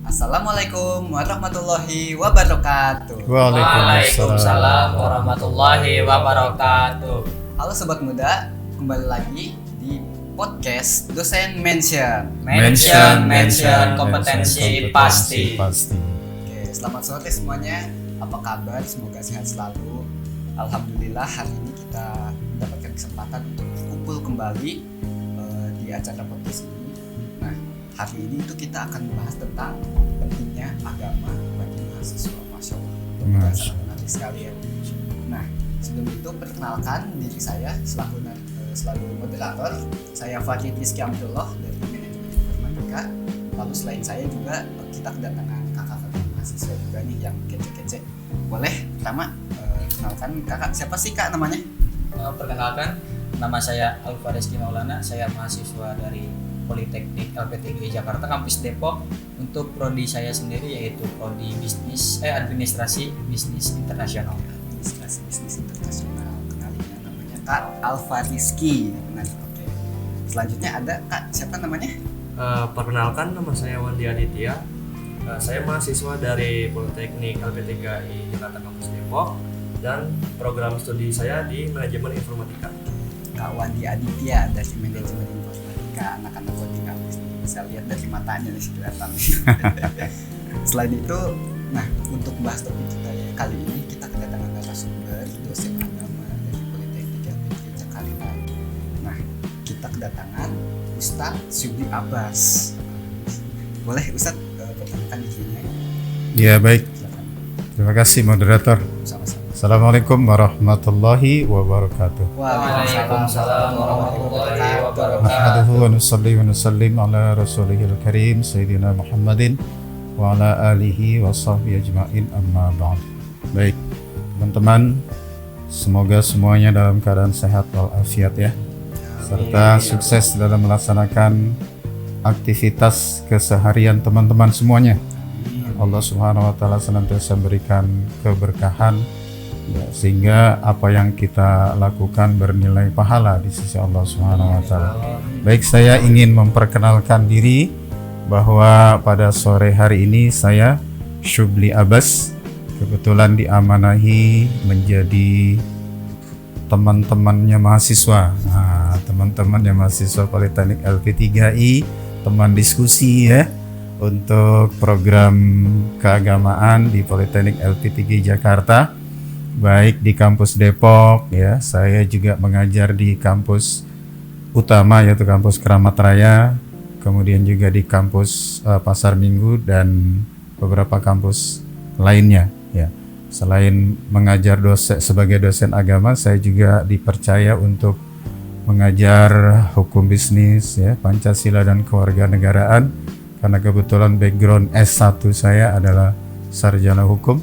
Assalamualaikum warahmatullahi wabarakatuh. Waalaikumsalam warahmatullahi wabarakatuh. Halo Sobat Muda, kembali lagi di podcast Dosen Mention. Kompetensi pasti. Oke, selamat sore semuanya. Apa kabar? Semoga sehat selalu. Alhamdulillah hari ini kita mendapatkan kesempatan untuk berkumpul kembali di acara podcast ini. Nah, hari ini itu kita akan membahas tentang pentingnya agama bagi mahasiswa. Masya Allah, sangat menarik sekali ya. Nah, sebelum itu perkenalkan diri saya selalu moderator. Saya Fakih Rizky Abdullah dari Manajemen Informatika. Lalu selain saya juga kita kedatangan kakak-kakak mahasiswa juga nih yang kece-kece. Boleh pertama kenalkan kakak, siapa sih kak namanya? Perkenalkan, nama saya Alfa Rizky Maulana. Saya mahasiswa dari Politeknik LP3 Jakarta Kampus Depok. Untuk prodi saya sendiri yaitu prodi administrasi bisnis internasional. Administrasi bisnis internasional. Kenalin namanya Kak Alfa Rizky. Benar. Oke. Selanjutnya ada Kak, siapa namanya? Perkenalkan, nama saya Wandi Aditya. Saya mahasiswa dari Politeknik LP3I Jakarta Kampus Depok dan program studi saya di Manajemen Informatika. Kak Wandi Aditya dari Manajemen Informatika. Anak-anak Wandi kampus bisa lihat dari matanya di kelihatan. Selain itu, nah untuk bahas topik kita ya, kali ini kita kedatangan narasumber dosen agama dari Politeknik LP3 Jakarta. Nah, kita kedatangan Ustadz Syubli Abbas. Boleh Ustadz perkenalkan dirinya? Ya baik, Silakan. terima kasih moderator. Sama-sama. Assalamualaikum warahmatullahi wabarakatuh. Waalaikumsalam warahmatullahi wabarakatuh. Nahmaduhu wa nusalli wa nusallim ala rasulihil karim Sayyidina Muhammadin wa ala alihi wa sahbihi ajma'in, amma ba'd. Baik teman-teman, semoga semuanya dalam keadaan sehat walafiat ya, serta sukses dalam melaksanakan aktivitas keseharian teman-teman semuanya. Allah Subhanahu wa taala senantiasa memberikan keberkahan ya, sehingga apa yang kita lakukan bernilai pahala di sisi Allah Subhanahu wa taala. Baik, saya ingin memperkenalkan diri bahwa pada sore hari ini saya Syubli Abbas kebetulan diamanahi menjadi teman-temannya mahasiswa. Nah, teman-temannya mahasiswa Politeknik LP3I, teman diskusi ya untuk program keagamaan di Politeknik LP3 Jakarta, baik di kampus Depok ya. Saya juga mengajar di kampus utama yaitu kampus Keramat Raya, kemudian juga di kampus Pasar Minggu dan beberapa kampus lainnya ya. Selain mengajar sebagai dosen agama, saya juga dipercaya untuk mengajar hukum bisnis ya, Pancasila dan kewarganegaraan, karena kebetulan background S1 saya adalah sarjana hukum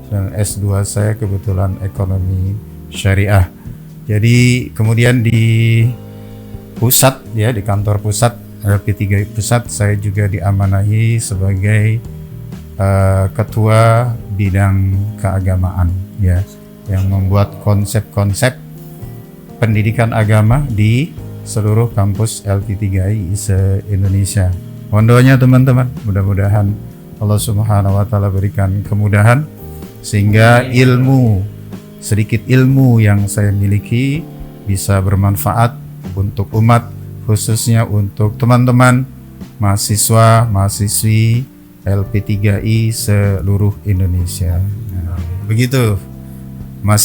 dan S2 saya kebetulan ekonomi syariah. Jadi kemudian di pusat ya, di kantor pusat LP3 pusat saya juga diamanahi sebagai ketua bidang keagamaan ya, yang membuat konsep-konsep pendidikan agama di seluruh kampus LP3I se-Indonesia. Mondonya teman-teman, mudah-mudahan Allah Subhanahu wa taala berikan kemudahan sehingga sedikit ilmu yang saya miliki bisa bermanfaat untuk umat, khususnya untuk teman-teman mahasiswa, mahasiswi LP3I seluruh Indonesia. Nah, begitu Mas,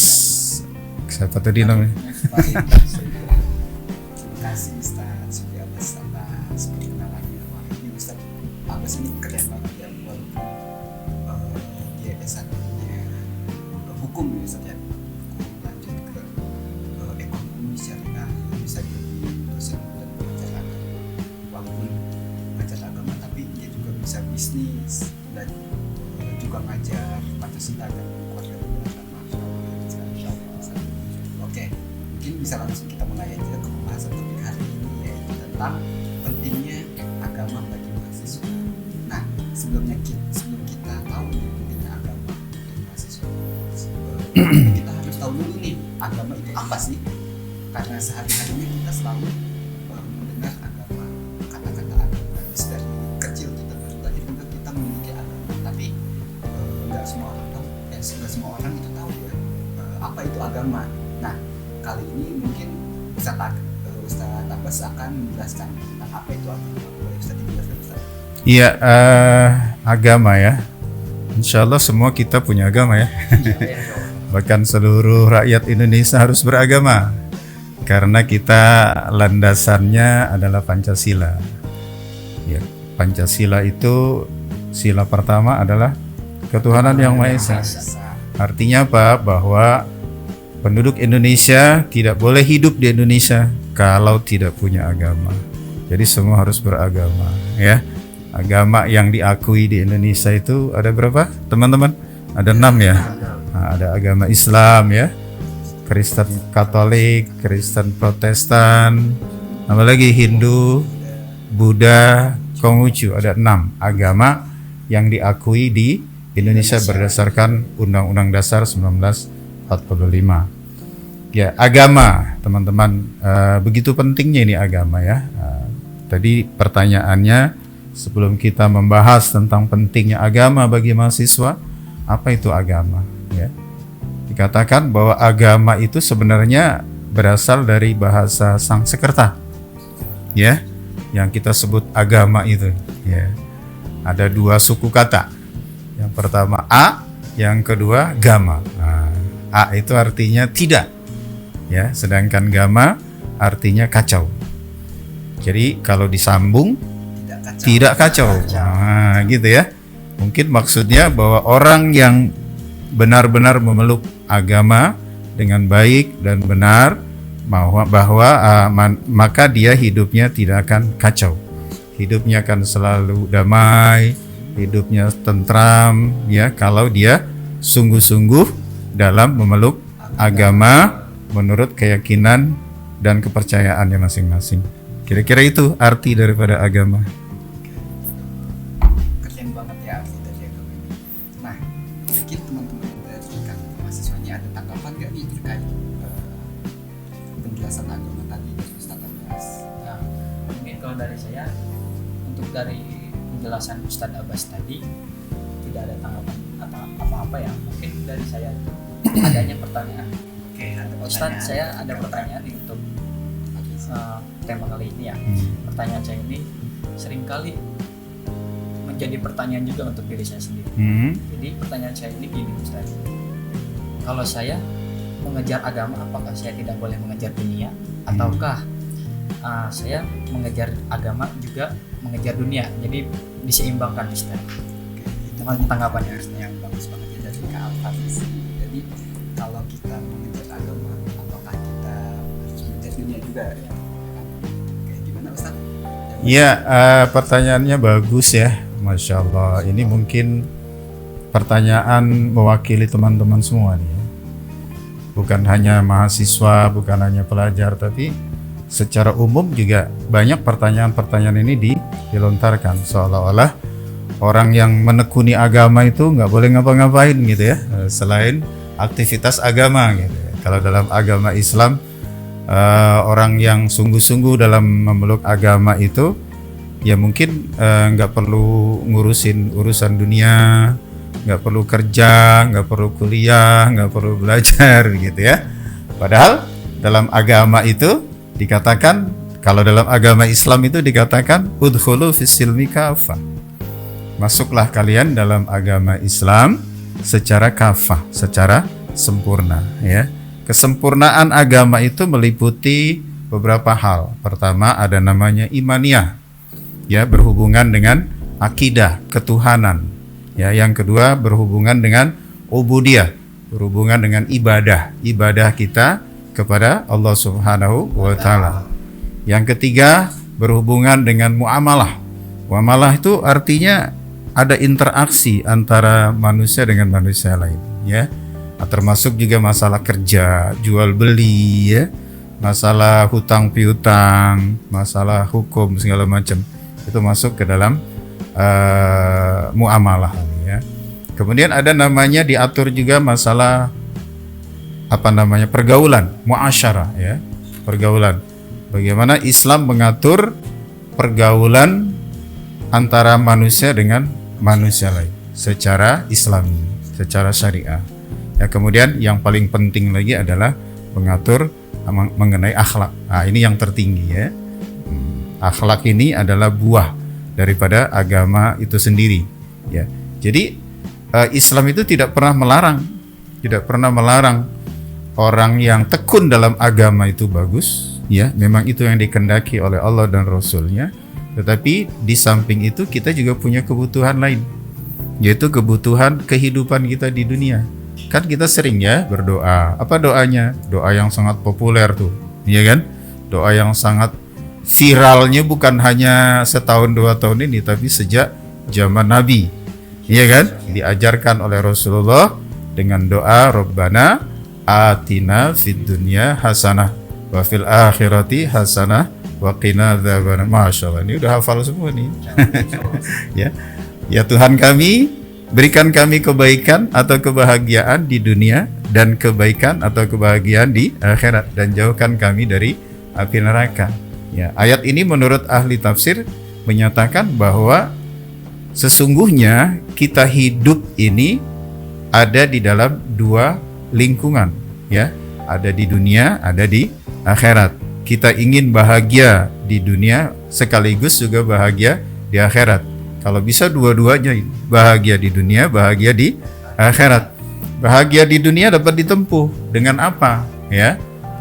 siapa tadi namanya? Terima kasih Ustadz Syubli Abbas atas perkenalannya. Wah, ini Ustadz Abbas ini keren banget ya, walaupun dia S1-nya hukum ya Ustadz ya, hukum lanjut ke ekonomi syariah, bisa jadi dosen dan pengajar agama. Walaupun pengajar agama tapi dia juga bisa bisnis dan juga ngajar Pancasila dan kewarganegaraan. Masya Allah. Oke, mungkin bisa langsung kita mulai aja ke pembahasan topik hari ini, yaitu tentang pentingnya agama bagi mahasiswa. Nah, sebelum kita tahu pentingnya agama untuk mahasiswa, kita harus tahu dulu nih, agama itu apa sih? Karena sehari-harinya kita selalu mendengar agama, kata-kata agama. Dari kecil kita belajar juga kita memiliki apa itu agama. Nah, kali ini mungkin Ustaz Abbas akan menjelaskan tentang apa itu agama. Boleh Ustaz dijelaskan, Ustaz? Iya, agama ya. Insya Allah semua kita punya agama ya. Bahkan seluruh rakyat Indonesia harus beragama karena kita landasannya adalah Pancasila. Ya, Pancasila itu sila pertama adalah ketuhanan yang Maha Esa. Artinya apa? Bahwa penduduk Indonesia tidak boleh hidup di Indonesia kalau tidak punya agama. Jadi semua harus beragama ya. Agama yang diakui di Indonesia itu ada berapa teman-teman? Ada 6 ya. Nah, ada agama Islam ya, Kristen Katolik, Kristen Protestan, apalagi Hindu, Buddha, Konghucu. Ada 6 agama yang diakui di Indonesia berdasarkan Undang-Undang Dasar 1945. Ya, agama teman-teman, begitu pentingnya ini agama ya. Tadi pertanyaannya sebelum kita membahas tentang pentingnya agama bagi mahasiswa, apa itu agama? Ya. Dikatakan bahwa agama itu sebenarnya berasal dari bahasa Sanskerta, ya, yang kita sebut agama itu. Ya. Ada 2 suku kata. Yang pertama a, yang kedua gama. Nah, a itu artinya tidak, ya, sedangkan gama artinya kacau. Jadi kalau disambung tidak kacau. Nah, gitu ya. Mungkin maksudnya bahwa orang yang benar-benar memeluk agama dengan baik dan benar, bahwa maka dia hidupnya tidak akan kacau. Hidupnya akan selalu damai, hidupnya tentram ya kalau dia sungguh-sungguh dalam memeluk agama menurut keyakinan dan kepercayaannya masing-masing. Kira-kira itu arti daripada agama. Keren banget ya arti dari agama ini. Nah, mungkin teman-teman dari kan mahasiswanya ada tanggapan nggak nih terkait penjelasan agama tadi dari Ustaz Abbas? Nah, mungkin kalau dari saya, untuk dari penjelasan Ustadz Abbas tadi tidak ada tanggapan atau apa-apa ya. Mungkin dari saya itu adanya pertanyaan. Oke, ada pertanyaan. Ustadz, saya ada pertanyaan nih untuk tema kali ini ya. Pertanyaan saya ini seringkali menjadi pertanyaan juga untuk diri saya sendiri. Jadi pertanyaan saya ini gini, Ustadz. Kalau saya mengejar agama, apakah saya tidak boleh mengejar dunia? Ataukah saya mengejar agama juga mengejar dunia? Jadi diseimbangkan, Ustadz. Oke, itu tanggapannya yang bagus banget ya dari Kak Al-Hafiz. Jadi kalau kita mengejar agama, apakah kita harus mengejar dunia juga ya? Kayak gimana Ustaz? Ya, pertanyaannya bagus ya, Masya Allah. Ini mungkin pertanyaan mewakili teman-teman semua nih ya. Bukan hanya mahasiswa, bukan hanya pelajar, tapi secara umum juga banyak pertanyaan-pertanyaan ini dilontarkan seolah-olah orang yang menekuni agama itu nggak boleh ngapa-ngapain gitu ya, selain aktivitas agama gitu ya. Kalau dalam agama Islam, orang yang sungguh-sungguh dalam memeluk agama itu ya mungkin nggak perlu ngurusin urusan dunia, nggak perlu kerja, nggak perlu kuliah, nggak perlu belajar gitu ya. Padahal dalam agama itu dikatakan, kalau dalam agama Islam itu dikatakan udkhulu fis-silmi kafah. Masuklah kalian dalam agama Islam secara kafah, secara sempurna ya. Kesempurnaan agama itu meliputi beberapa hal. Pertama ada namanya imaniyah, ya, berhubungan dengan akidah, ketuhanan. Ya, yang kedua berhubungan dengan ubudiyah, berhubungan dengan ibadah kita kepada Allah Subhanahu wa taala. Yang ketiga berhubungan dengan muamalah. Muamalah itu artinya ada interaksi antara manusia dengan manusia lain, ya. Termasuk juga masalah kerja, jual beli, ya. Masalah hutang piutang, masalah hukum segala macam. Itu masuk ke dalam muamalah, ya. Kemudian ada namanya diatur juga masalah pergaulan, muasyarah, ya, pergaulan. Bagaimana Islam mengatur pergaulan antara manusia dengan manusia lain secara Islami, secara syariah. Ya, kemudian yang paling penting lagi adalah mengatur mengenai akhlak. Nah, ini yang tertinggi ya. Akhlak ini adalah buah daripada agama itu sendiri. Ya, jadi Islam itu tidak pernah melarang orang yang tekun dalam agama itu bagus. Ya, memang itu yang dikehendaki oleh Allah dan Rasul-Nya. Tetapi di samping itu kita juga punya kebutuhan lain, yaitu kebutuhan kehidupan kita di dunia. Kan kita sering ya berdoa. Apa doanya? Doa yang sangat populer tuh, iya kan? Doa yang sangat viralnya bukan hanya setahun 2 tahun ini, tapi sejak zaman Nabi, iya kan? Diajarkan oleh Rasulullah dengan doa Rabbana atina fid dunya hasanah wa fil akhirati hasanah wa qina adzabannar. Masyaallah, ini udah hafal semua nih. Ya Tuhan kami, berikan kami kebaikan atau kebahagiaan di dunia dan kebaikan atau kebahagiaan di akhirat, dan jauhkan kami dari api neraka. Ya, ayat ini menurut ahli tafsir menyatakan bahwa sesungguhnya kita hidup ini ada di dalam 2 lingkungan, ya, ada di dunia, ada di akhirat. Kita ingin bahagia di dunia sekaligus juga bahagia di akhirat. Kalau bisa dua-duanya, bahagia di dunia, bahagia di akhirat. Bahagia di dunia dapat ditempuh dengan apa? Ya,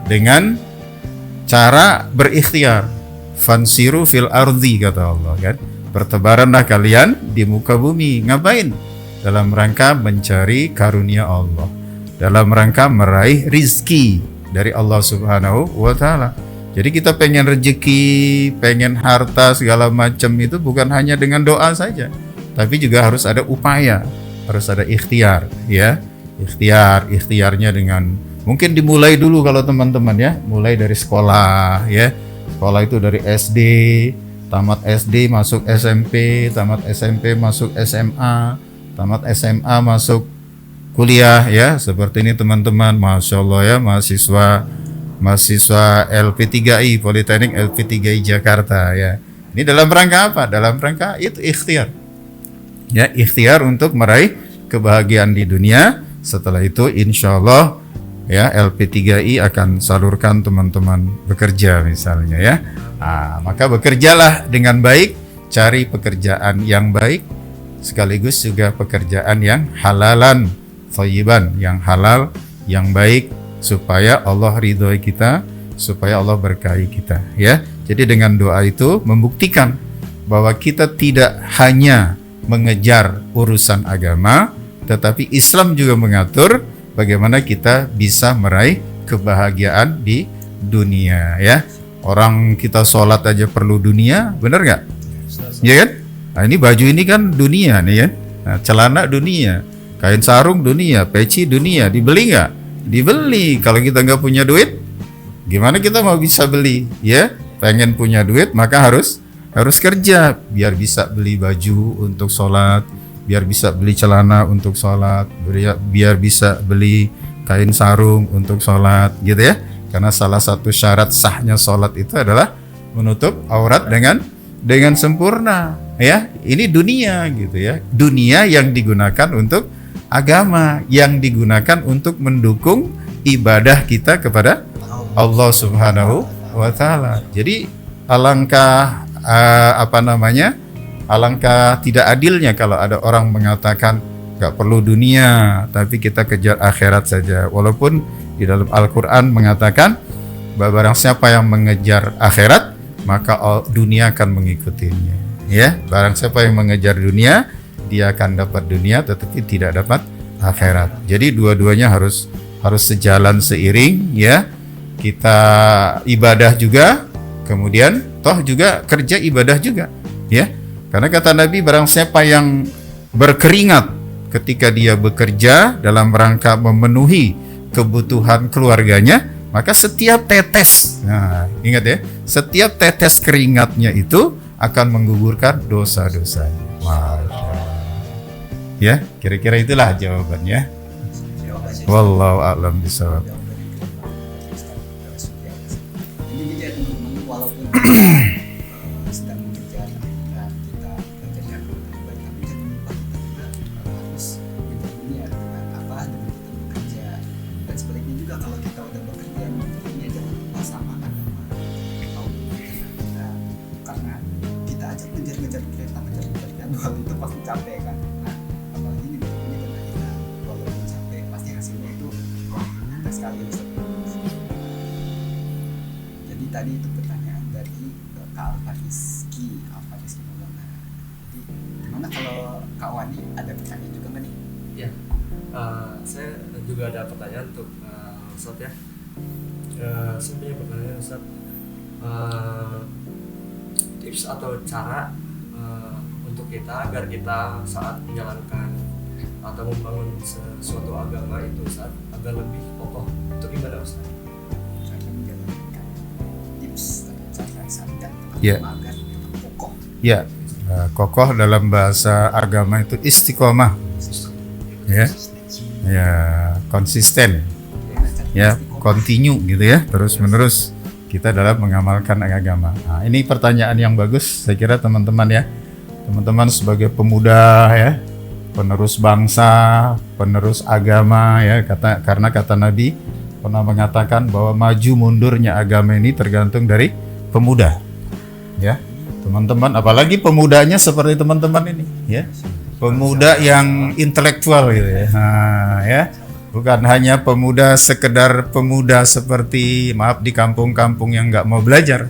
dengan cara berikhtiar. Fansiru fil ardi, kata Allah kan. Bertebaranlah kalian di muka bumi. Ngapain? Dalam rangka mencari karunia Allah, dalam rangka meraih rizki dari Allah Subhanahu wa Ta'ala. Jadi kita pengen rezeki, pengen harta segala macam itu bukan hanya dengan doa saja, tapi juga harus ada upaya, harus ada ikhtiar, ya. Ikhtiarnya dengan mungkin dimulai dulu kalau teman-teman ya, mulai dari sekolah ya. Sekolah itu dari SD, tamat SD masuk SMP, tamat SMP masuk SMA, tamat SMA masuk kuliah ya. Seperti ini teman-teman, Masya Allah ya, mahasiswa LP3I, Politeknik LP3I Jakarta ya. Ini dalam rangka apa? Dalam rangka itu ikhtiar. Ya, ikhtiar untuk meraih kebahagiaan di dunia. Setelah itu insya Allah ya LP3I akan salurkan teman-teman bekerja misalnya ya. Nah, maka bekerjalah dengan baik, cari pekerjaan yang baik, sekaligus juga pekerjaan yang halalan, thayyiban, yang halal, yang baik, supaya Allah ridhoi kita, supaya Allah berkahi kita ya. Jadi dengan doa itu membuktikan bahwa kita tidak hanya mengejar urusan agama, tetapi Islam juga mengatur bagaimana kita bisa meraih kebahagiaan di dunia ya. Orang kita sholat aja perlu dunia, benar nggak? Ya kan? Nah, ini baju ini kan dunia nih ya. Nah, celana dunia, kain sarung dunia, peci dunia, dibeli nggak? Dibeli. Kalau kita nggak punya duit, gimana kita mau bisa beli? Ya, pengen punya duit maka harus kerja biar bisa beli baju untuk sholat, biar bisa beli celana untuk sholat, biar bisa beli kain sarung untuk sholat, gitu ya. Karena salah satu syarat sahnya sholat itu adalah menutup aurat dengan sempurna, ya. Ini dunia, gitu ya. Dunia yang digunakan untuk agama, yang digunakan untuk mendukung ibadah kita kepada Allah Subhanahu wa Ta'ala. Jadi alangkah alangkah tidak adilnya kalau ada orang mengatakan gak perlu dunia, tapi kita kejar akhirat saja. Walaupun di dalam Al-Quran mengatakan bahwa barang siapa yang mengejar akhirat, maka dunia akan mengikutinya. Ya, barang siapa yang mengejar dunia, dia akan dapat dunia tetapi tidak dapat akhirat. Jadi dua-duanya harus sejalan seiring ya. Kita ibadah juga, kemudian toh juga kerja ibadah juga ya. Karena kata Nabi, barang siapa yang berkeringat ketika dia bekerja dalam rangka memenuhi kebutuhan keluarganya, maka setiap tetes, nah ingat ya, setiap tetes keringatnya itu akan menggugurkan dosa-dosanya. Masya Allah. Ya, kira-kira itulah jawabannya. Wallahu a'lam bishawab. Ini dia teman-teman, walaupun sedang bekerja, ketika kita belajar yang baik, tapi kan lupa kita juga harus hidup dunia dengan apa, dengan kita bekerja jadwal itu pasti capek kan. Nah apalagi ini karena kita walaupun capek pasti hasilnya itu wah nyata sekali Ustaz. Jadi tadi itu pertanyaan dari Kak Alfariski Maulana. Jadi gimana kalau Kak Wani ada pertanyaan juga nggak nih? Ya, saya juga ada pertanyaan untuk Ustaz ya. Saya punya pertanyaan Ustaz. Tips atau cara untuk kita agar kita saat menjalankan atau membangun sesuatu agama itu Ustaz agar lebih kokoh, itu gimana Ustaz? Saya menjalankan tips atau cara saat Ya. agar tetap kokoh. Ya, kokoh dalam bahasa agama itu istiqomah, ya, ya konsisten, ya continue gitu ya, terus menerus kita dalam mengamalkan agama. Nah, ini pertanyaan yang bagus, saya kira teman-teman ya, teman-teman sebagai pemuda ya, penerus bangsa, penerus agama ya, karena kata Nabi pernah mengatakan bahwa maju mundurnya agama ini tergantung dari pemuda, ya. Teman-teman, apalagi pemudanya seperti teman-teman ini, ya, pemuda yang intelektual gitu ya, nah, ya, bukan hanya pemuda sekedar pemuda seperti maaf di kampung-kampung yang nggak mau belajar,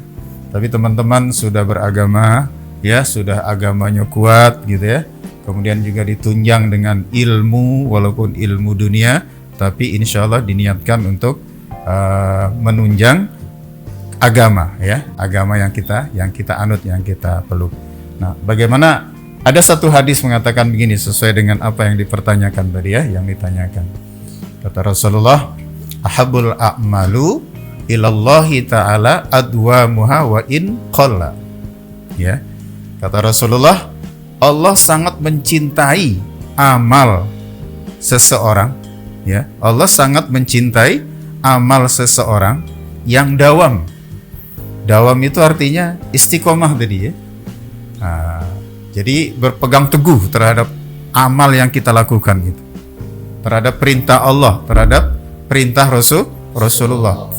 tapi teman-teman sudah beragama, ya, sudah agamanya kuat gitu ya, kemudian juga ditunjang dengan ilmu walaupun ilmu dunia, tapi insya Allah diniatkan untuk menunjang agama ya, agama yang kita anut, yang kita peluk. Nah, bagaimana ada satu hadis mengatakan begini sesuai dengan apa yang dipertanyakan tadi ya, yang ditanyakan. Kata Rasulullah, ahabul a'malu ilallahi ta'ala adwamuha wa in qalla. Ya. Kata Rasulullah, Allah sangat mencintai amal seseorang, ya. Allah sangat mencintai amal seseorang yang dawam. Dawam itu artinya istiqomah tadi ya. Nah, jadi berpegang teguh terhadap amal yang kita lakukan itu, terhadap perintah Allah, terhadap perintah Rasulullah.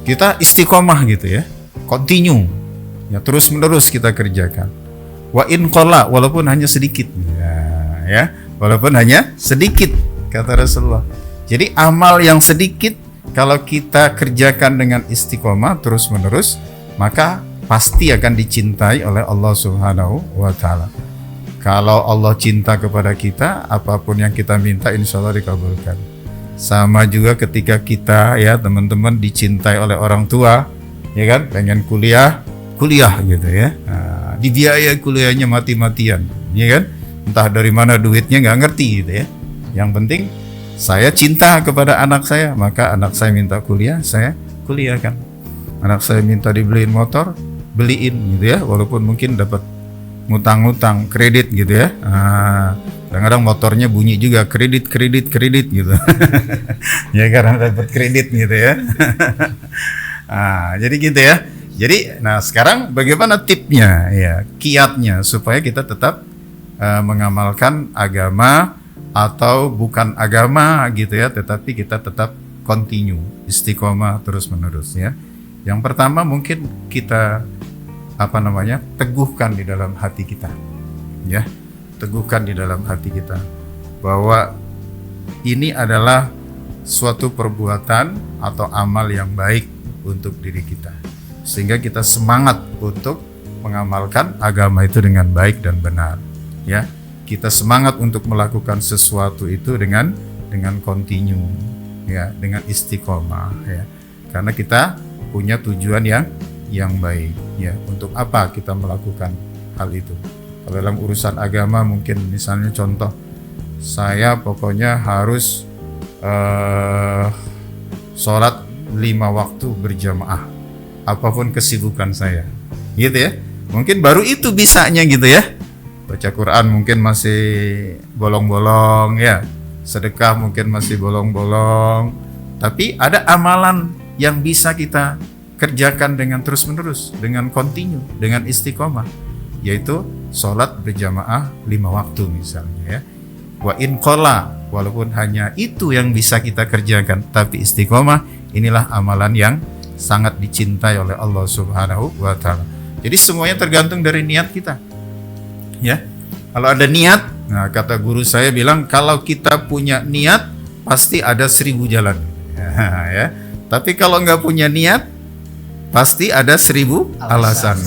Kita istiqomah gitu ya, continue, ya, terus menerus kita kerjakan. Wa in qalla, walaupun hanya sedikit, ya, walaupun hanya sedikit, kata Rasulullah. Jadi amal yang sedikit kalau kita kerjakan dengan istiqomah terus menerus, maka pasti akan dicintai oleh Allah Subhanahu wa Ta'ala. Kalau Allah cinta kepada kita, apapun yang kita minta insya Allah dikabulkan. Sama juga ketika kita ya teman-teman dicintai oleh orang tua, ya kan, pengen kuliah gitu ya, nah, dibiayai kuliahnya mati-matian, ya kan, entah dari mana duitnya nggak ngerti gitu ya. Yang penting saya cinta kepada anak saya, maka anak saya minta kuliah, saya kuliahkan. Anak saya minta dibeliin motor, beliin gitu ya, walaupun mungkin dapat ngutang-ngutang, kredit gitu ya. Nah, kadang-kadang motornya bunyi juga kredit gitu. Ya karena dapat kredit gitu ya. Nah, jadi gitu ya. Jadi, nah sekarang bagaimana tipnya ya, kiatnya supaya kita tetap mengamalkan agama atau bukan agama gitu ya, tetapi kita tetap continue, istiqomah terus menerus ya. Yang pertama mungkin kita teguhkan di dalam hati kita, ya, teguhkan di dalam hati kita bahwa ini adalah suatu perbuatan atau amal yang baik untuk diri kita, sehingga kita semangat untuk mengamalkan agama itu dengan baik dan benar, ya. Kita semangat untuk melakukan sesuatu itu dengan continue, ya, dengan istiqomah, ya, karena kita punya tujuan yang baik, ya. Untuk apa kita melakukan hal itu? Kalau dalam urusan agama mungkin misalnya contoh, saya pokoknya harus sholat 5 waktu berjamaah, apapun kesibukan saya, gitu ya. Mungkin baru itu bisanya gitu ya. Baca Quran mungkin masih bolong-bolong ya, sedekah mungkin masih bolong-bolong, tapi ada amalan yang bisa kita kerjakan dengan terus-menerus, dengan continue, dengan istiqomah, yaitu sholat berjamaah 5 waktu misalnya ya. Wa in qalla, walaupun hanya itu yang bisa kita kerjakan, tapi istiqomah, inilah amalan yang sangat dicintai oleh Allah Subhanahu wa Ta'ala. Jadi semuanya tergantung dari niat kita, ya. Kalau ada niat, nah kata guru saya bilang kalau kita punya niat pasti ada 1000 jalan. Ya. Tapi kalau nggak punya niat pasti ada 1000 alasan.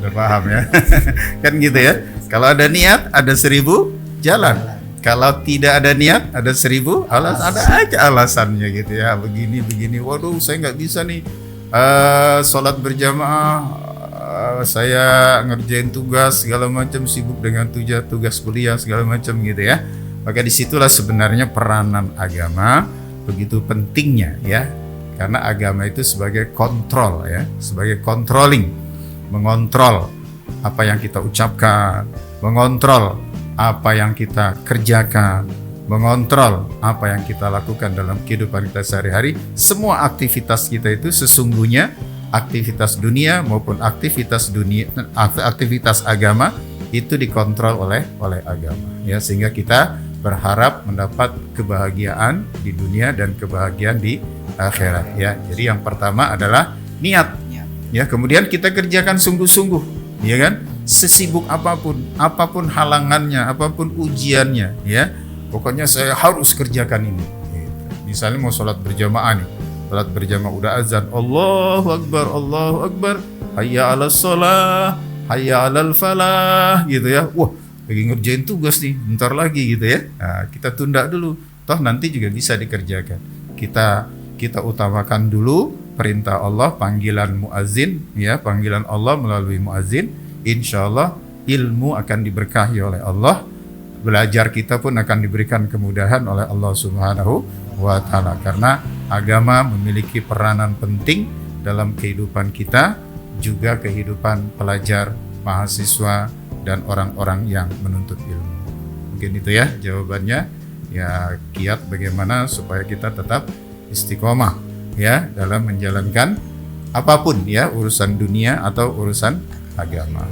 Udah paham ya? Kan gitu ya. Kalau ada niat ada 1000 jalan. Kalau tidak ada niat ada 1000 alasan. Ada aja alasannya gitu ya. Begini. Waduh, saya nggak bisa nih sholat berjamaah. Saya ngerjain tugas segala macam, sibuk dengan tugas kuliah segala macam gitu ya. Maka disitulah sebenarnya peranan agama begitu pentingnya ya. Karena agama itu sebagai kontrol ya, sebagai controlling, mengontrol apa yang kita ucapkan, mengontrol apa yang kita kerjakan, mengontrol apa yang kita lakukan dalam kehidupan kita sehari-hari. Semua aktivitas kita itu sesungguhnya aktivitas dunia maupun aktivitas agama itu dikontrol oleh agama ya, sehingga kita berharap mendapat kebahagiaan di dunia dan kebahagiaan di akhirat ya. Jadi yang pertama adalah niat ya, kemudian kita kerjakan sungguh-sungguh ya kan, sesibuk apapun halangannya, apapun ujiannya ya, pokoknya saya harus kerjakan ini gitu. Misalnya mau sholat berjamaah nih, sholat berjamaah udah azan, Allahu Akbar, hayya 'alas shalah, hayya 'alal falah gitu ya. Wah, lagi ngerjain tugas nih, bentar lagi gitu ya. Nah, kita tunda dulu, toh nanti juga bisa dikerjakan. Kita utamakan dulu perintah Allah, panggilan muazin ya, panggilan Allah melalui muazin. Insyaallah ilmu akan diberkahi oleh Allah. Belajar kita pun akan diberikan kemudahan oleh Allah Subhanahu wa taala, karena agama memiliki peranan penting dalam kehidupan kita, juga kehidupan pelajar, mahasiswa dan orang-orang yang menuntut ilmu. Mungkin itu ya jawabannya. Ya, kiat bagaimana supaya kita tetap istiqomah ya dalam menjalankan apapun ya, urusan dunia atau urusan agama.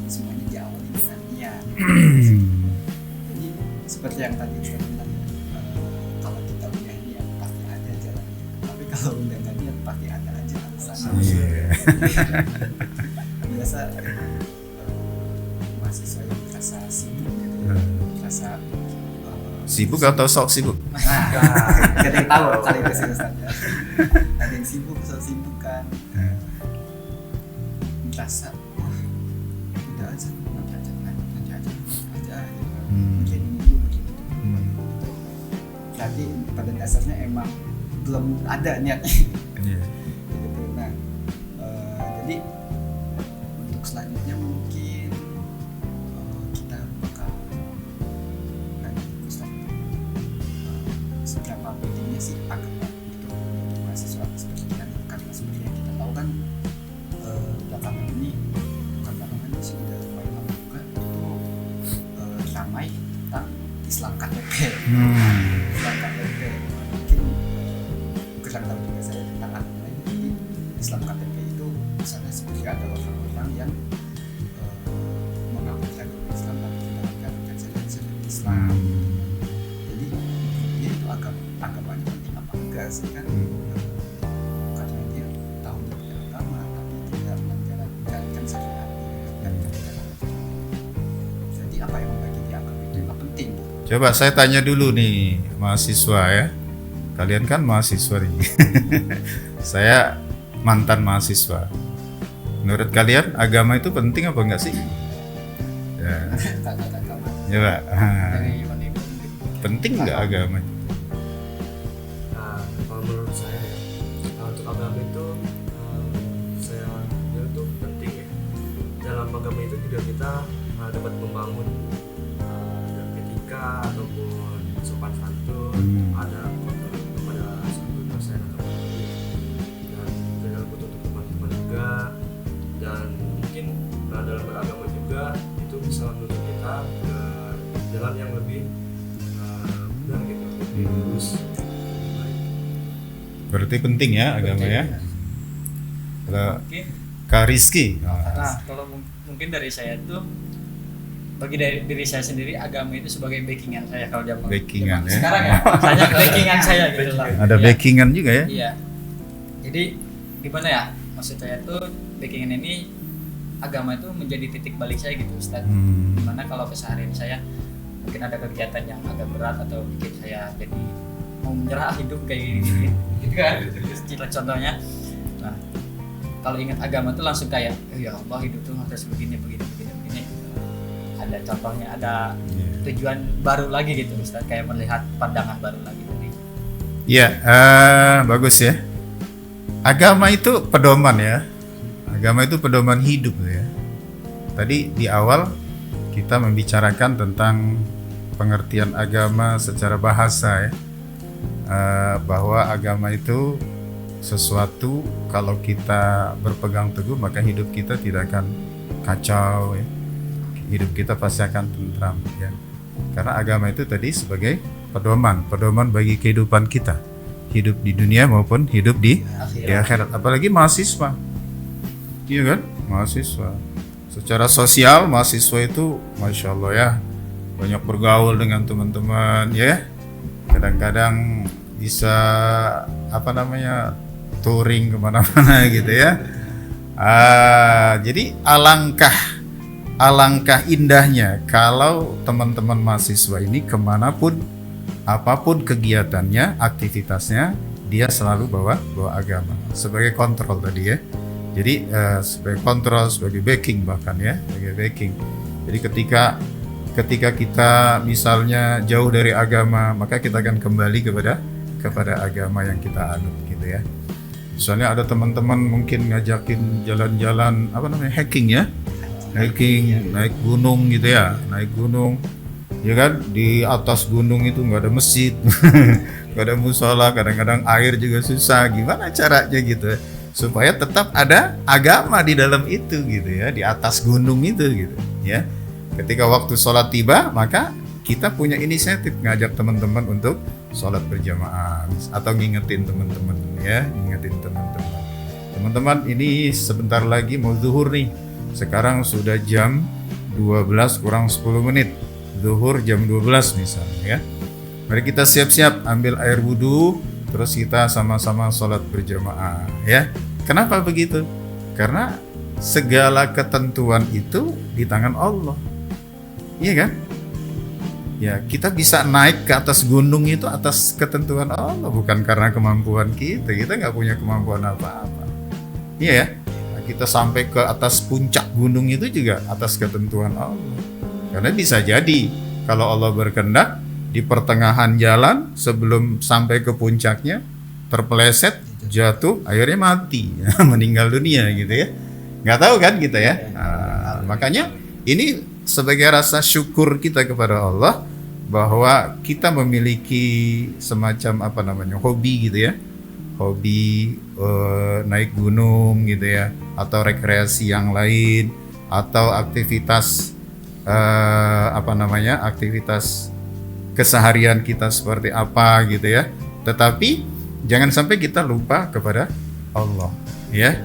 Semuanya diawali dengan niat. Jadi seperti yang tadi saya bilang, kalau kita punya niat pasti ada jalannya. Tapi kalau udah nggak niat pasti ada aja alasannya. Biasa mahasiswa yang merasa sibuk gitu ya, merasa Sibuk atau sok sibuk? gak ada yang tahu kali itu sih Ustaz ya. Ada yang sibuk, sok sibuk kan, merasa wah udah aja nanti aja gitu. Begini dulu gitu. Berarti pada dasarnya emang belum ada niatnya gitu. Nah jadi untuk selanjutnya mungkin kita bakal nanya Ustaz, seberapa pentingnya sih agama itu untuk mahasiswa seperti kita nih? Karena seperti yang kita tahu kan belakangan ini sih udah lumayan lama juga itu ramai tentang Islam KTP. Islam KTP mungkin kurang tahu juga saya tentang agama lain. Jadi Islam KTP itu misalnya seperti ada orang-orang yang mengaku agama Islam tapi tidak menjalankan syariat Islam. Jadi dia itu agamanya penting apa enggak sih kan? Karena dia tahu dia agama tapi tidak menjalankan syariat. Jadi apa yang bagi dia agama itu yang penting? Coba saya tanya dulu nih mahasiswa ya. Kalian kan mahasiswa nih. Saya mantan mahasiswa. Menurut kalian agama itu penting apa enggak sih? Ya. Coba. Penting enggak agama? Nah, kalau menurut saya ya, untuk agama itu saya bilang itu penting ya. Dalam agama itu juga kita dapat membangun etika ataupun sopan santun, ada kepada satu dosen atau murid, dan juga untuk teman-teman juga, dan mungkin dalam beragama juga itu bisa menuntut kita ke jalan yang lebih benar gitu, lebih lurus. Berarti penting ya agama ya. Kalau Mungkin Kak Rizky, kalau mungkin dari saya tuh, bagi dari diri saya sendiri agama itu sebagai backingan saya kalau zaman Backingan ya. sekarang ya, hanya backingan saya gitu lah. ada Iya. backingan juga ya. Iya. Jadi gimana ya? Maksud saya tuh backingan ini agama itu menjadi titik balik saya gitu Ustaz. Dimana kalau keseharian saya mungkin ada kegiatan yang agak berat atau bikin saya jadi mau menyerah hidup kayak gini gitu kan. Contohnya, nah kalau ingat agama tuh langsung kayak ya Allah, hidup tuh harus begini. Ada contohnya, ada tujuan baru lagi gitu Ustaz, kayak melihat pandangan baru lagi tadi. Ya, bagus ya. Agama itu pedoman ya. Agama itu pedoman hidup ya. Tadi di awal kita membicarakan tentang pengertian agama secara bahasa ya. Bahwa agama itu sesuatu kalau kita berpegang teguh maka hidup kita tidak akan kacau ya. Hidup kita pasti akan tentram ya. Karena agama itu tadi sebagai pedoman bagi kehidupan kita, hidup di dunia maupun hidup di akhirat. Apalagi mahasiswa, iya kan? Mahasiswa. Secara sosial mahasiswa itu, masya Allah ya, banyak bergaul dengan teman-teman ya. Kadang-kadang bisa touring kemana-mana gitu ya. Jadi alangkah indahnya kalau teman-teman mahasiswa ini kemanapun, apapun kegiatannya, aktivitasnya, dia selalu bawa agama sebagai kontrol tadi ya. Jadi sebagai kontrol, sebagai backing bahkan ya, sebagai backing. Jadi ketika kita misalnya jauh dari agama, maka kita akan kembali kepada agama yang kita anut gitu ya. Misalnya ada teman-teman mungkin ngajakin jalan-jalan hiking ya. Hiking, naik gunung gitu ya, ya kan, di atas gunung itu nggak ada masjid, nggak ada musola, kadang-kadang air juga susah, gimana caranya gitu, supaya tetap ada agama di dalam itu gitu ya, di atas gunung itu gitu ya. Ketika waktu sholat tiba, maka kita punya inisiatif ngajak teman-teman untuk sholat berjamaah atau ngingetin teman-teman ya, teman-teman ini sebentar lagi mau zuhur nih. Sekarang sudah jam 12 kurang 10 menit. Zuhur jam 12 misalnya ya. Mari kita siap-siap ambil air wudhu, terus kita sama-sama sholat berjamaah ya. Kenapa begitu? Karena segala ketentuan itu di tangan Allah. Iya kan? Ya, kita bisa naik ke atas gunung itu atas ketentuan Allah, bukan karena kemampuan kita. Kita nggak punya kemampuan apa-apa. Iya ya? Kita sampai ke atas puncak gunung itu juga atas ketentuan Allah. Karena bisa jadi kalau Allah berkehendak di pertengahan jalan sebelum sampai ke puncaknya terpeleset, jatuh, akhirnya mati, meninggal dunia gitu ya. Nggak tahu kan kita ya. Makanya ini sebagai rasa syukur kita kepada Allah bahwa kita memiliki semacam hobi gitu ya. Hobi naik gunung gitu ya, atau rekreasi yang lain, atau aktivitas aktivitas keseharian kita seperti apa gitu ya. Tetapi jangan sampai kita lupa kepada Allah ya.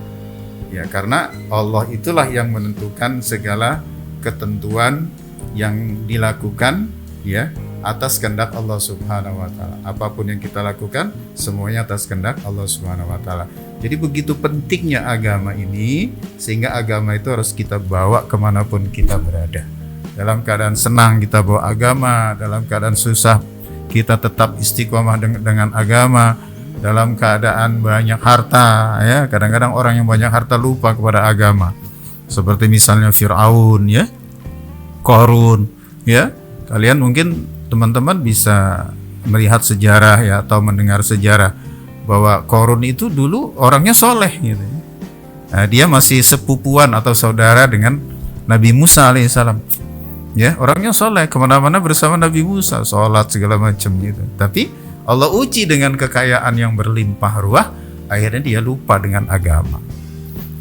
Ya, karena Allah itulah yang menentukan segala ketentuan yang dilakukan ya, atas kehendak Allah Subhanahu wa taala. Apapun yang kita lakukan semuanya atas kehendak Allah Subhanahu wa taala. Jadi begitu pentingnya agama ini, sehingga agama itu harus kita bawa kemanapun kita berada. Dalam keadaan senang kita bawa agama, dalam keadaan susah kita tetap istiqomah dengan agama. Dalam keadaan banyak harta ya, kadang-kadang orang yang banyak harta lupa kepada agama. Seperti misalnya Fir'aun ya, Qarun ya. Kalian mungkin teman-teman bisa melihat sejarah ya, atau mendengar sejarah bahwa Qarun itu dulu orangnya soleh gitu. Nah, dia masih sepupuan atau saudara dengan Nabi Musa alaihissalam. Ya, orangnya soleh, kemana-mana bersama Nabi Musa, sholat segala macam gitu. Tapi Allah uji dengan kekayaan yang berlimpah ruah, akhirnya dia lupa dengan agama,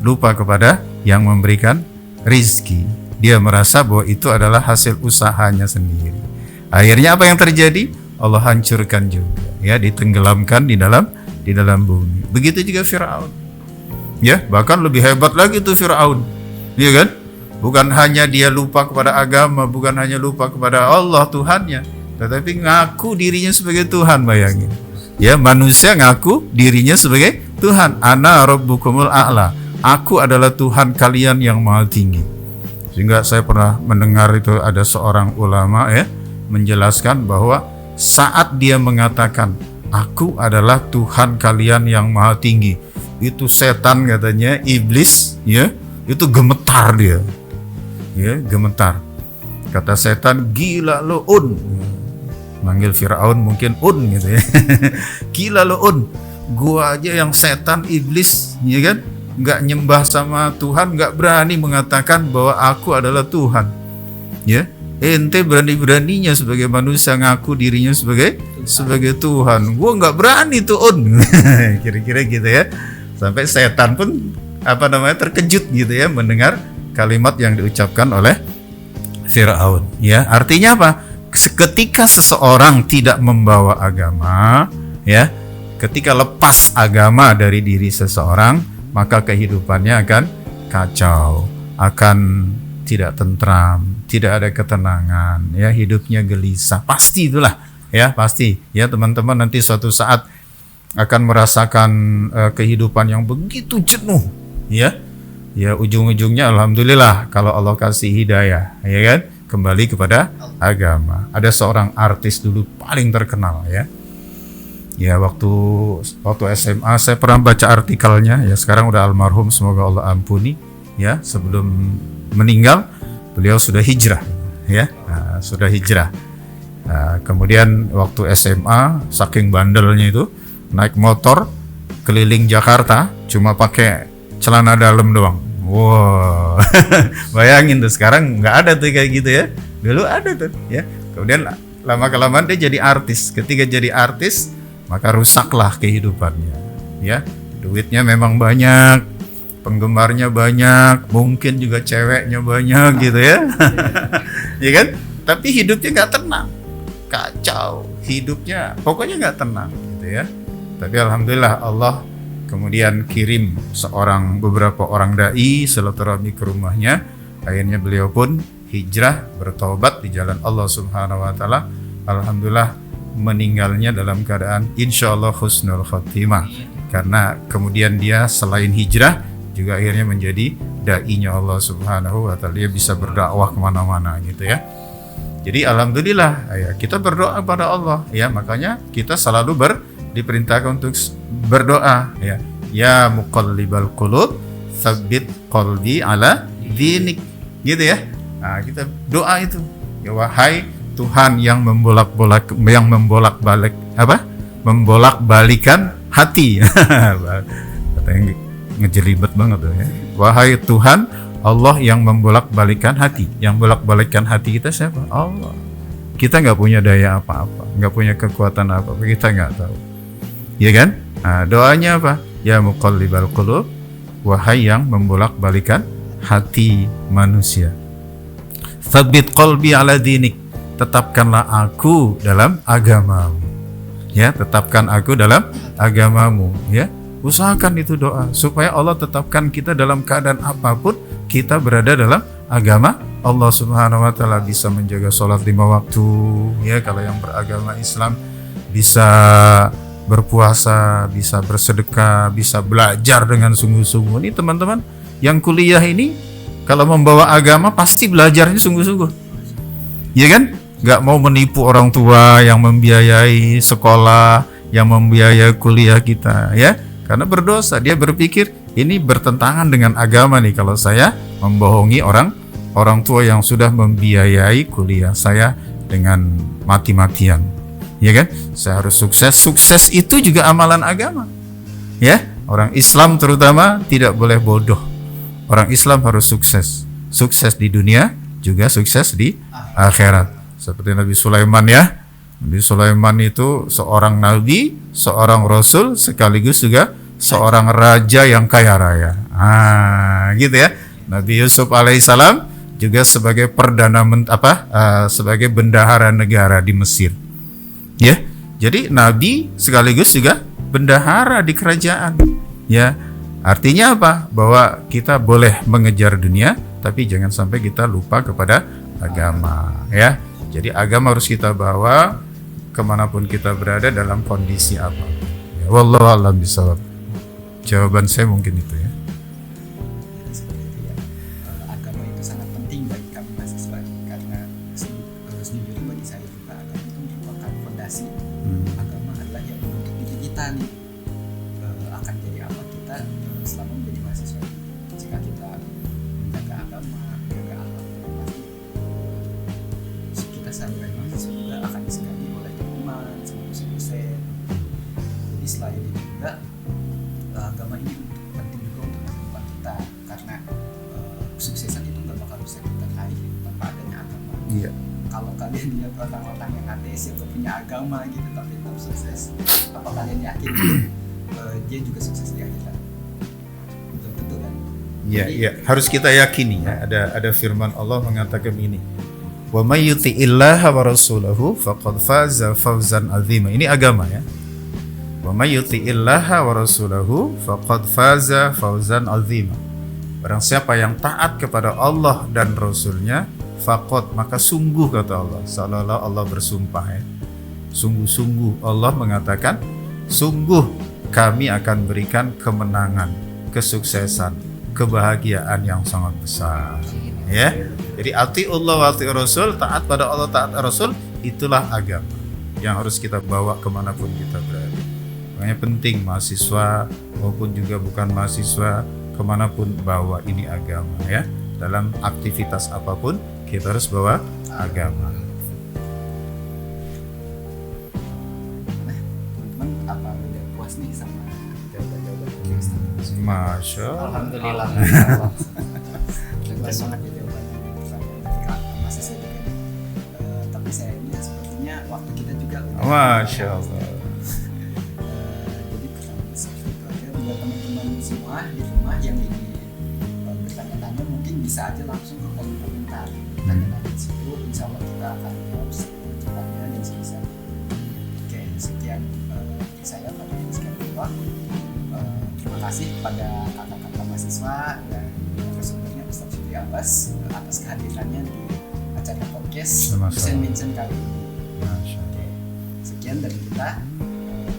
lupa kepada yang memberikan rizki. Dia merasa bahwa itu adalah hasil usahanya sendiri. Akhirnya apa yang terjadi? Allah hancurkan juga, ya, ditenggelamkan di dalam bumi. Begitu juga Fir'aun. Ya, bahkan lebih hebat lagi tuh Fir'aun. Iya kan? Bukan hanya dia lupa kepada agama, bukan hanya lupa kepada Allah Tuhannya, tetapi ngaku dirinya sebagai Tuhan, bayangin. Ya, manusia ngaku dirinya sebagai Tuhan. Ana rabbukumul a'la. Aku adalah Tuhan kalian yang maha tinggi. Sehingga saya pernah mendengar itu ada seorang ulama menjelaskan bahwa saat dia mengatakan aku adalah Tuhan kalian yang maha tinggi, itu setan katanya, iblis itu gemetar dia. Gemetar. Kata setan, gila lo Un. Manggil Firaun mungkin Un gitu ya. Gila lo Un. Gua aja yang setan iblis, ya kan? Nggak nyembah sama Tuhan, nggak berani mengatakan bahwa aku adalah Tuhan. Ya, ente berani-beraninya sebagai manusia ngaku dirinya sebagai Tuhan. Gua nggak berani tuh Un. Kira-kira gitu ya. Sampai setan pun terkejut gitu ya mendengar kalimat yang diucapkan oleh Firaun. Ya, artinya apa? Ketika seseorang tidak membawa agama, ya, ketika lepas agama dari diri seseorang, maka kehidupannya akan kacau, akan tidak tentram, tidak ada ketenangan, ya, hidupnya gelisah. Pasti itulah, ya, pasti. Ya, teman-teman nanti suatu saat akan merasakan kehidupan yang begitu jenuh, ya. Ya, ujung-ujungnya alhamdulillah kalau Allah kasih hidayah, ya kan, kembali kepada agama. Ada seorang artis dulu paling terkenal, ya. Ya, waktu SMA saya pernah baca artikelnya, ya, sekarang udah almarhum, semoga Allah ampuni, ya. Sebelum meninggal beliau sudah hijrah, ya. Sudah hijrah. Kemudian waktu SMA saking bandelnya itu naik motor keliling Jakarta cuma pakai celana dalam doang. Wow. Bayangin tuh, sekarang nggak ada tuh kayak gitu ya. Dulu ada tuh, ya. Kemudian lama-kelamaan dia jadi artis. Ketika jadi artis, maka rusaklah kehidupannya, ya. Duitnya memang banyak, penggemarnya banyak, mungkin juga ceweknya banyak gitu ya. Ya kan? Tapi hidupnya nggak tenang, kacau hidupnya, pokoknya nggak tenang gitu ya. Tapi alhamdulillah Allah kemudian kirim beberapa orang dai silaturahmi ke rumahnya. Akhirnya beliau pun hijrah, bertobat di jalan Allah Subhanahu wa taala. Alhamdulillah meninggalnya dalam keadaan insyaallah husnul khotimah, karena kemudian dia selain hijrah juga akhirnya menjadi dai-nya Allah Subhanahu wa taala. Dia bisa berdakwah kemana-mana gitu ya. Jadi alhamdulillah, ya, kita berdoa kepada Allah, ya. Makanya kita selalu diperintahkan untuk berdoa, ya. Ya muqallibal qulub, tsabbit qalbi ala dinik, gitu ya. Nah, kita doa itu, ya, wahai Tuhan yang membolak-balikan hati. Katanya ngejelibet banget tuh, ya. Wahai Tuhan Allah yang membolak-balikan hati. Yang bolak-balikan hati kita siapa? Allah. Kita nggak punya daya apa-apa, nggak punya kekuatan apa-apa, kita nggak tahu, ya kan? Nah, doanya apa? Ya muqallibal qulub, wahai yang membolak-balikan hati manusia. Tsabbit qalbi ala dinik, tetapkanlah aku dalam agamamu, ya, tetapkan aku dalam agamamu, ya. Usahakan itu doa supaya Allah tetapkan kita dalam keadaan apapun kita berada dalam agama Allah Subhanahu wa taala. Bisa menjaga sholat 5 waktu, ya, kalau yang beragama Islam, bisa berpuasa, bisa bersedekah, bisa belajar dengan sungguh-sungguh. Ini teman-teman yang kuliah ini kalau membawa agama pasti belajarnya sungguh-sungguh, ya kan? Gak mau menipu orang tua yang membiayai sekolah, yang membiayai kuliah kita, ya. Karena berdosa, dia berpikir ini bertentangan dengan agama nih kalau saya membohongi orang tua yang sudah membiayai kuliah saya dengan mati-matian, ya kan? Saya harus sukses. Sukses itu juga amalan agama, ya. Orang Islam terutama tidak boleh bodoh. Orang Islam harus sukses. Sukses di dunia juga sukses di akhirat. Seperti Nabi Sulaiman, ya. Nabi Sulaiman itu seorang nabi, seorang rasul, sekaligus juga seorang raja yang kaya raya. Gitu ya. Nabi Yusuf alaihissalam juga sebagai sebagai bendahara negara di Mesir. Ya. Jadi nabi sekaligus juga bendahara di kerajaan. Ya. Artinya apa? Bahwa kita boleh mengejar dunia, tapi jangan sampai kita lupa kepada agama, ya. Jadi agama harus kita bawa kemanapun kita berada dalam kondisi apa. Ya, wallahu a'lam bishawab. Jawaban saya mungkin itu, ya. nih akan jadi apa kita selama menjadi mahasiswa. Jika kita menjaga agama, menjaga alam, pasti kita sebagai mahasiswa juga akan disegani oleh teman, sama dosen-dosen. Jadi selain itu juga agama ini penting juga untuk kehidupan kita, karena kesuksesan itu nggak bakal bisa kita raih tanpa adanya agama. Iya. Kalau kalian lihat orang-orang yang ateis yang punya agama gitu tapi tetap sukses, apa kalian yakin dia juga sukses di akhirat? Belum tentu kan? Iya, Jadi, iya. Harus kita yakini ya. Ada firman Allah mengatakan ini. Wa may yuti'illaha wa rasulahu faqad faza fawzan 'azima. Ini agama ya. Wa may yuti'illaha wa rasulahu faqad faza fawzan 'azima. Barang siapa yang taat kepada Allah dan Rasulnya, faqad, maka sungguh kata Allah, seolah-olah Allah bersumpah ya. Sungguh-sungguh Allah mengatakan, sungguh kami akan berikan kemenangan, kesuksesan, kebahagiaan yang sangat besar. Ya, jadi atiullah wa atiur Rasul, taat pada Allah, taat Rasul, itulah agama yang harus kita bawa kemanapun kita berada. Makanya penting mahasiswa maupun juga bukan mahasiswa, kemanapun bawa ini agama ya. Dalam aktivitas apapun kita harus bawa agama. Nah, teman-teman apa udah puas nih sama jawaban-jawaban kita? Masya Allah. Alhamdulillah. Jelas banget ya jawabannya pertanyaan dari Kak Mas juga nih. Tapi sayangnya sepertinya waktu kita juga udah. Masya Allah. Jadi pertanyaan seperti itu aja buat teman-teman semua di rumah yang ingin bertanya-tanya, mungkin bisa aja langsung ke kolom komentar. Tanya-tanya di situ, insya Allah kita akan jawab secepatnya dan sebisa. Oke, sekian dari saya pada sekian keluar. Terima kasih kepada kakak-kakak mahasiswa dan narasumbernya Ustaz Syukri Abbas atas kehadirannya di acara podcast Sama-sama. Dosen Mention kali ini. Masya Allah. Oke, sekian dari kita.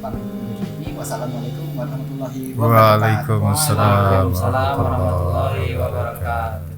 Pamit undur diri. Wassalamualaikum warahmatullahi wabarakatuh. Waalaikumsalam Waalaikumsalam warahmatullahi wabarakatuh.